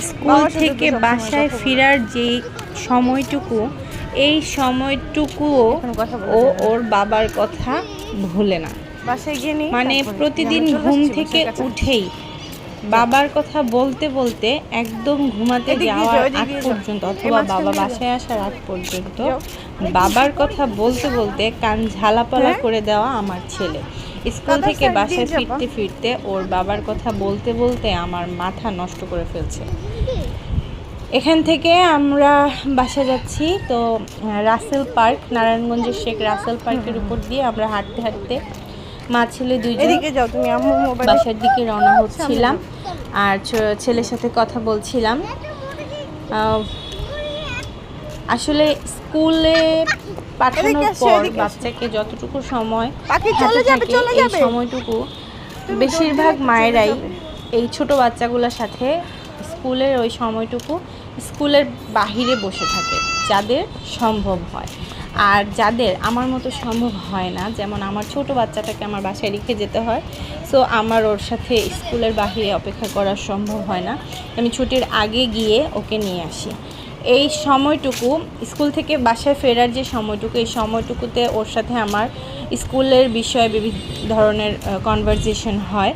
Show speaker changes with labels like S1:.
S1: School থেকে বাসায় ফেরার যে সময়টুকু, এই সময়টুকুও ও ওর বাবার কথা ভুলে না। মানে প্রতিদিন ঘুম থেকে উঠেই বাবার কথা বলতে বলতে একদম ঘুমাতে যাওয়ার আগ পর্যন্ত অথবা বাবা বাসায় আসার আগ পর্যন্ত বাবার কথা বলতে বলতে কান ঝালাপালা করে দেওয়া আমার ছেলে। স্কুল থেকে বাসায় ফিরতে ফিরতে ওর বাবার কথা বলতে বলতে আমার মাথা নষ্ট করে ফেলছে। এখান থেকে আমরা বাসা যাচ্ছি, তো রাসেল পার্ক, নারায়ণগঞ্জের শেখ রাসেল পার্কের উপর দিয়ে আমরা হাঁটতে হাঁটতে মা ছেলে দুইজন বাসার দিকে রওনা হচ্ছিলাম। আর ছেলের সাথে কথা বলছিলাম। আসলে স্কুলে পাঠানোর পর বাচ্চাকে যতটুকু সময় হাতে থাকে, এই সময়টুকু বেশিরভাগ মায়েরাই এই ছোট বাচ্চাগুলোর সাথে স্কুলের ওই সময়টুকু স্কুলের বাহিরে বসে থাকে, যাদের সম্ভব হয়। আর যাদের আমার মতো সম্ভব হয় না, যেমন আমার ছোট বাচ্চাটাকে আমার বাসায় রেখে যেতে হয়, সো আমার ওর সাথে স্কুলের বাহিরে অপেক্ষা করা সম্ভব হয় না, আমি ছুটির আগে গিয়ে ওকে নিয়ে আসি। এই সময়টুকু স্কুল থেকে বাসায় ফেরার যে সময়টুকু, এই সময়টুকুতে ওর সাথে আমার স্কুলের বিষয়ে বিভিন্ন ধরনের কনভারসেশন হয়।